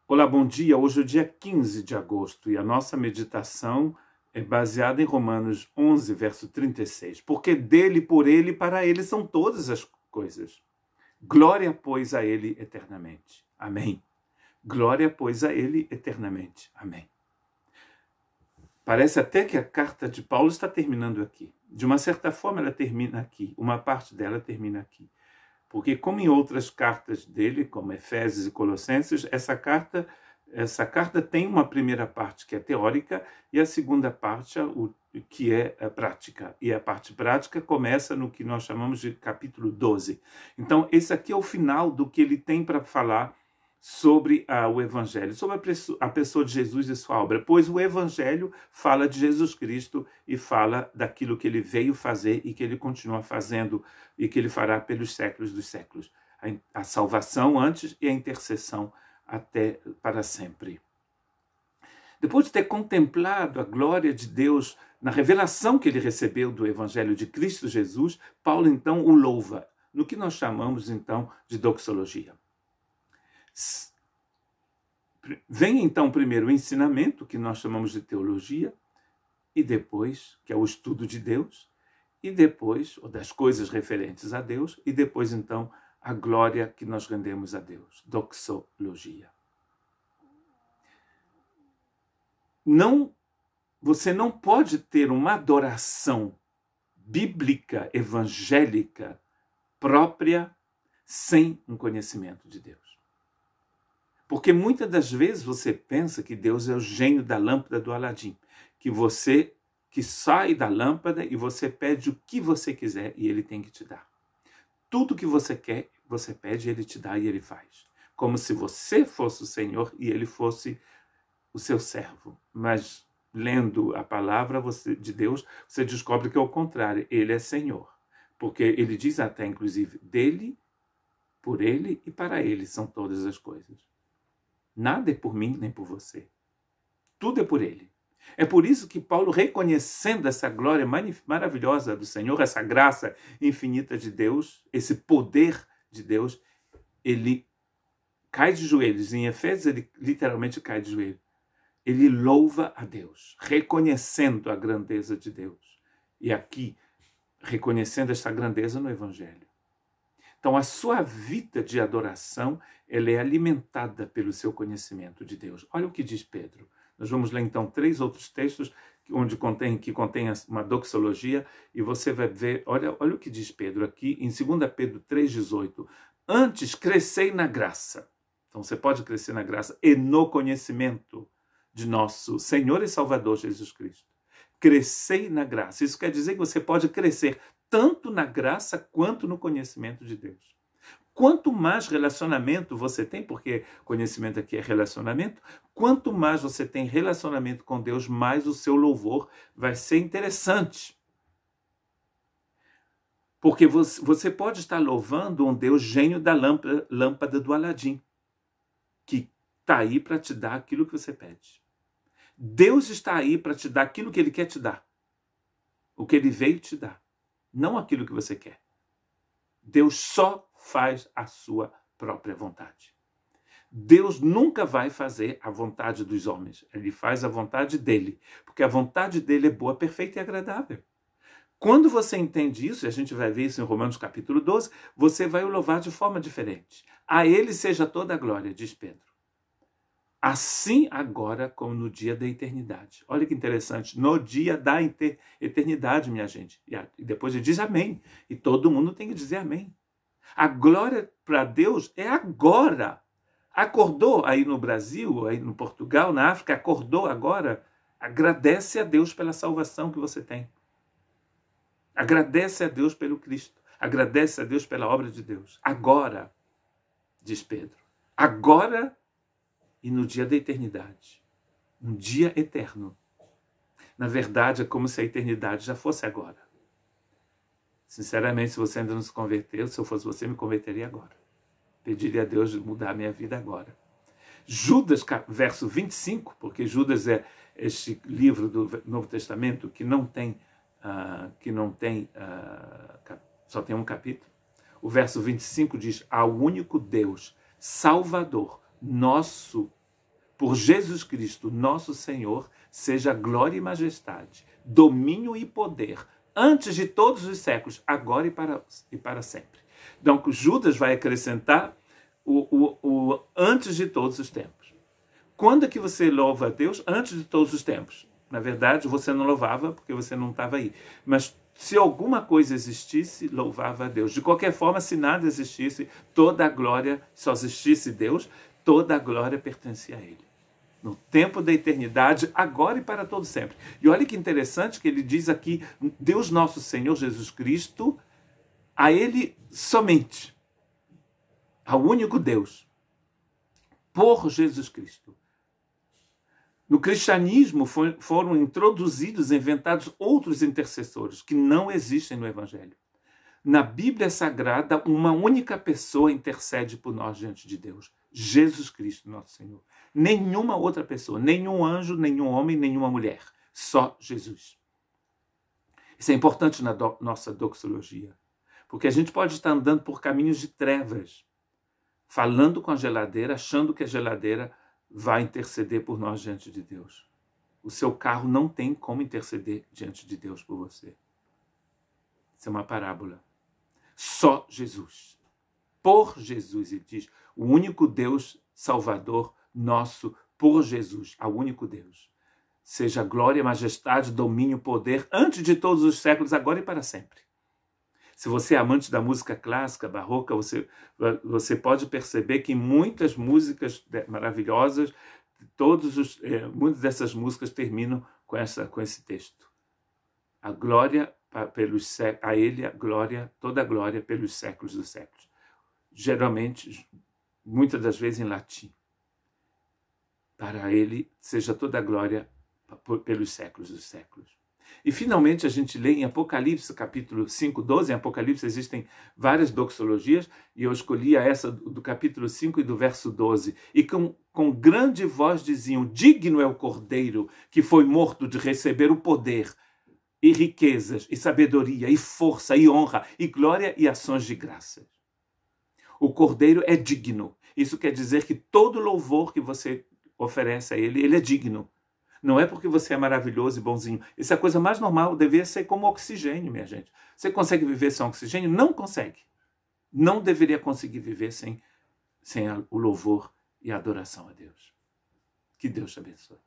Olá, bom dia. Hoje é o dia 15 de agosto e a nossa meditação é baseada em Romanos 11, verso 36. Porque dele, por ele e para ele são todas as coisas. Glória, pois, a ele eternamente. Amém. Glória, pois, a ele eternamente. Amém. Parece até que a carta de Paulo está terminando aqui. De uma certa forma, ela termina aqui. Uma parte dela termina aqui. Porque, como em outras cartas dele, como Efésios e Colossenses, essa carta tem uma primeira parte que é teórica e a segunda parte que é prática. E a parte prática começa no que nós chamamos de capítulo 12. Então, esse aqui é o final do que ele tem para falar sobre o Evangelho, sobre a pessoa de Jesus e sua obra, pois o Evangelho fala de Jesus Cristo e fala daquilo que ele veio fazer e que ele continua fazendo e que ele fará pelos séculos dos séculos. A salvação antes e a intercessão até para sempre. Depois de ter contemplado a glória de Deus na revelação que ele recebeu do Evangelho de Cristo Jesus, Paulo então o louva, no que nós chamamos então de doxologia. Vem então primeiro o ensinamento, que nós chamamos de teologia, e depois, que é o estudo de Deus, e depois, ou das coisas referentes a Deus, e depois então a glória que nós rendemos a Deus, doxologia. Você não pode ter uma adoração bíblica, evangélica, própria, sem um conhecimento de Deus. Porque muitas das vezes você pensa que Deus é o gênio da lâmpada do Aladim, que sai da lâmpada e você pede o que você quiser e ele tem que te dar. Tudo que você quer, você pede, ele te dá e ele faz. Como se você fosse o Senhor e ele fosse o seu servo. Mas lendo a palavra de Deus, você descobre que é o contrário, ele é Senhor. Porque ele diz até, inclusive, dele, por ele e para ele são todas as coisas. Nada é por mim nem por você. Tudo é por ele. É por isso que Paulo, reconhecendo essa glória maravilhosa do Senhor, essa graça infinita de Deus, esse poder de Deus, ele cai de joelhos. Em Efésios, ele literalmente cai de joelhos. Ele louva a Deus, reconhecendo a grandeza de Deus. E aqui, reconhecendo essa grandeza no Evangelho. Então, a sua vida de adoração, ela é alimentada pelo seu conhecimento de Deus. Olha o que diz Pedro. Nós vamos ler, então, 3 outros textos que contém uma doxologia, e você vai ver, olha o que diz Pedro aqui, em 2 Pedro 3,18. Antes, crescei na graça. Então, você pode crescer na graça e no conhecimento de nosso Senhor e Salvador Jesus Cristo. Crescei na graça. Isso quer dizer que você pode crescer tanto na graça quanto no conhecimento de Deus. Quanto mais relacionamento você tem, porque conhecimento aqui é relacionamento, quanto mais você tem relacionamento com Deus, mais o seu louvor vai ser interessante. Porque você pode estar louvando um Deus gênio da lâmpada do Aladim, que está aí para te dar aquilo que você pede. Deus está aí para te dar aquilo que ele quer te dar. O que ele veio te dar. Não aquilo que você quer. Deus só faz a sua própria vontade. Deus nunca vai fazer a vontade dos homens. Ele faz a vontade dele. Porque a vontade dele é boa, perfeita e agradável. Quando você entende isso, e a gente vai ver isso em Romanos capítulo 12, você vai o louvar de forma diferente. A ele seja toda a glória, diz Pedro. Assim agora como no dia da eternidade. Olha que interessante. No dia da eternidade, minha gente. E depois ele diz amém. E todo mundo tem que dizer amém. A glória para Deus é agora. Acordou aí no Brasil, aí no Portugal, na África, acordou agora. Agradece a Deus pela salvação que você tem. Agradece a Deus pelo Cristo. Agradece a Deus pela obra de Deus. Agora, diz Pedro. Agora e no dia da eternidade. Um dia eterno. Na verdade, é como se a eternidade já fosse agora. Sinceramente, se você ainda não se converteu, se eu fosse você, me converteria agora. Pediria a Deus de mudar a minha vida agora. Judas, verso 25, porque Judas é este livro do Novo Testamento que não tem, só tem um capítulo. O verso 25 diz: ao único Deus, Salvador, nosso por Jesus Cristo, nosso Senhor, seja glória e majestade, domínio e poder, antes de todos os séculos, agora e para sempre. Então, Judas vai acrescentar o antes de todos os tempos. Quando é que você louva a Deus? Antes de todos os tempos. Na verdade, você não louvava porque você não estava aí. Mas se alguma coisa existisse, louvava a Deus. De qualquer forma, se nada existisse, toda a glória, só existisse Deus, toda a glória pertencia a Ele. No tempo da eternidade, agora e para todo sempre. E olha que interessante que ele diz aqui, Deus nosso Senhor Jesus Cristo, a Ele somente, ao único Deus, por Jesus Cristo. No cristianismo foram introduzidos, inventados outros intercessores que não existem no Evangelho. Na Bíblia Sagrada, uma única pessoa intercede por nós diante de Deus. Jesus Cristo, nosso Senhor. Nenhuma outra pessoa, nenhum anjo, nenhum homem, nenhuma mulher. Só Jesus. Isso é importante na nossa doxologia. Porque a gente pode estar andando por caminhos de trevas, falando com a geladeira, achando que a geladeira vai interceder por nós diante de Deus. O seu carro não tem como interceder diante de Deus por você. Isso é uma parábola. Só Jesus. Por Jesus, ele diz, o único Deus Salvador nosso, por Jesus, ao único Deus. Seja glória, majestade, domínio, poder, antes de todos os séculos, agora e para sempre. Se você é amante da música clássica, barroca, você pode perceber que muitas músicas maravilhosas, muitas dessas músicas terminam com esse texto. A glória a Ele, a glória, toda a glória pelos séculos dos séculos. Geralmente, muitas das vezes em latim. Para Ele seja toda a glória pelos séculos dos séculos. E, finalmente, a gente lê em Apocalipse, capítulo 5, 12. Em Apocalipse existem várias doxologias, e eu escolhi essa do capítulo 5 e do verso 12. E com grande voz diziam, digno é o Cordeiro que foi morto de receber o poder, e riquezas, e sabedoria, e força, e honra, e glória, e ações de graças. O Cordeiro é digno. Isso quer dizer que todo louvor que você oferece a ele é digno. Não é porque você é maravilhoso e bonzinho. Isso é a coisa mais normal, deveria ser como oxigênio, minha gente. Você consegue viver sem oxigênio? Não consegue. Não deveria conseguir viver sem o louvor e a adoração a Deus. Que Deus te abençoe.